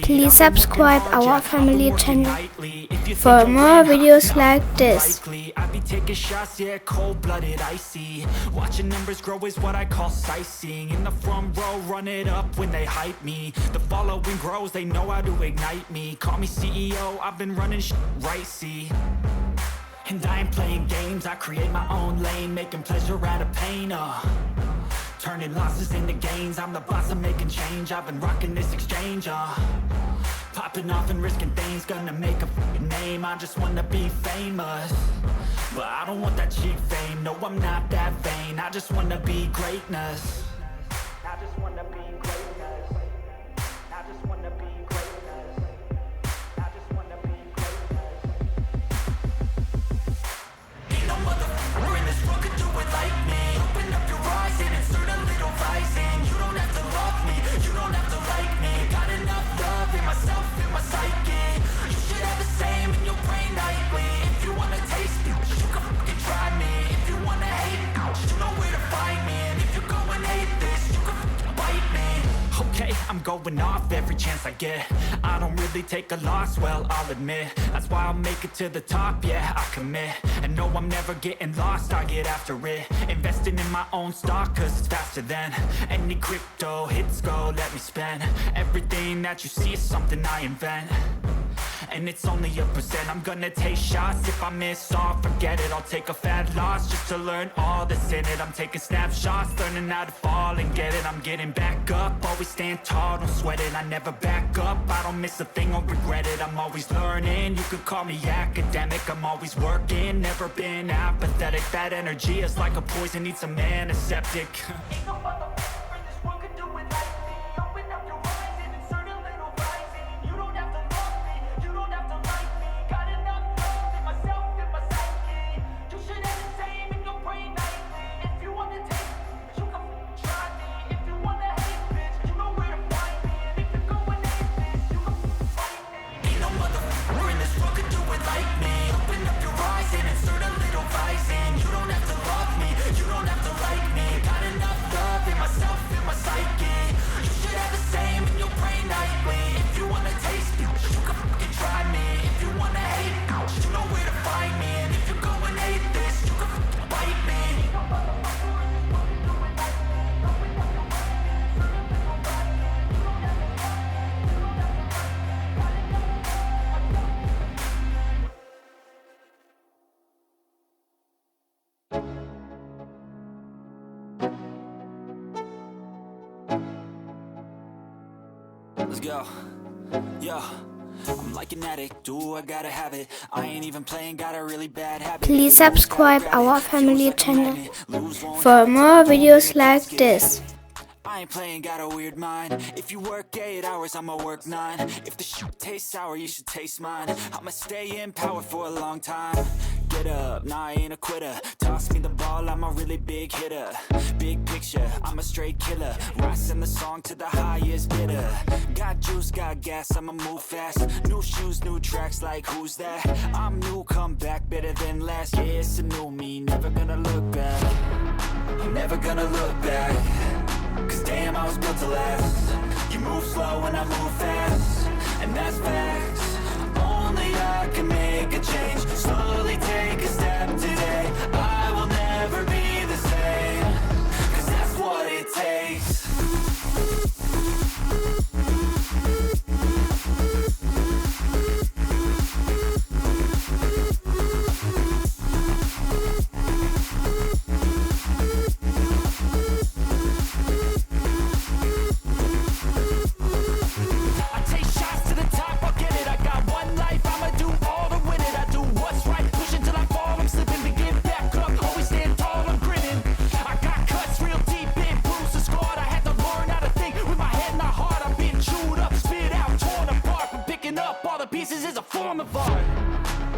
Please subscribe our family channel for more videos like this. I be taking shots, yeah, cold-blooded, icy. Watching numbers grow is what I call sightseeing. In the front row, run it up when they hype me. The following grows, they know how to ignite me. Call me CEO, I've been running shit right, see. And I ain't playing games, I create my own lane, making pleasure out of pain, turning losses into gains, I'm the boss, I'm making change. I've been rocking this exchange, popping off and risking things, gonna make a f***ing name. I just wanna be famous, but I don't want that cheap fame. No, I'm not that vain, I just wanna be greatness. I just wanna be greatness. I just wanna be greatness. I just wanna be greatness. Ain't no motherfucker in this world could do it like me. Open up your eyes and insert a little rising. You don't have to love me, you don't have to like me. Got enough love in myself, in my psyche. You should have the same in your brain nightly. If you wanna taste me, you can fucking try me. If you wanna hate me, you know where to find me. And if you go and hate this, you can fucking bite me. Okay, I'm going off every chance I get. I don't really take a loss, well, I'll admit. That's why I'll make it to the top, yeah, I commit. And no, I'm never getting lost, I get after it. Investing in my own stock, cause it's faster than any crypto hits go, let me spend. Everything that you see is something I invent, and it's only a percent. I'm gonna take shots, if I miss all, forget it. I'll take a fat loss just to learn all that's in it. I'm taking snapshots, learning how to fall and get it. I'm getting back up, always stand tall, don't sweat it. I never back up, I don't miss a thing or regret it. I'm always learning, you could call me academic. I'm always working, never been apathetic. That energy is like a poison, needs some antiseptic. Ain't no motherfucker in this world could do it like me. Open up your eyes and insert a little rising. You don't have to love me, you don't have to like me. Got enough love in myself, in my psyche. You should have the same in your brain nightly. If you wanna take me, you can f***ing try me. If you wanna hate, bitch, you know where to find me. And if you go and hate this, you can f***ing fight me. Ain't no motherfucker in this world could do it like me. Open up your eyes and insert a little rising. You don't have to love me, you don't have to like me. Got enough love in myself, in my psyche. You should have the same in your brain nightly. If you wanna taste me, you can fucking try me. If you wanna hate, you know where to find me. And if you go and hate this, you can fucking bite me. Let's go. Yo, I'm like an addict, do I gotta have it. I ain't even playing, got a really bad habit. Please subscribe our family channel for more videos like this. I ain't playing, got a weird mind. If you work 8 hours, I'ma work 9. If the shit tastes sour, you should taste mine. I'ma stay in power for a long time. Get up, nah, I ain't a quitter. Toss me the ball, I'm a really big hitter. Big picture, I'm a straight killer. Rising the song to the highest bidder. Got juice, got gas, I'ma move fast. New shoes, new tracks, like who's that? I'm new, come back, better than last. Yeah, it's a new me, never gonna look back. I'm never gonna look back. Cause damn, I was built to last. You move slow and I move fast, and that's facts. Only I can make a change. Slowly take a step today. I will never be the same, cause that's what it takes.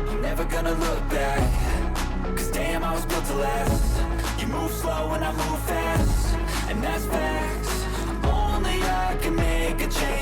I'm never gonna look back. Cause damn, I was built to last. You move slow and I move fast, and that's facts. Only I can make a change.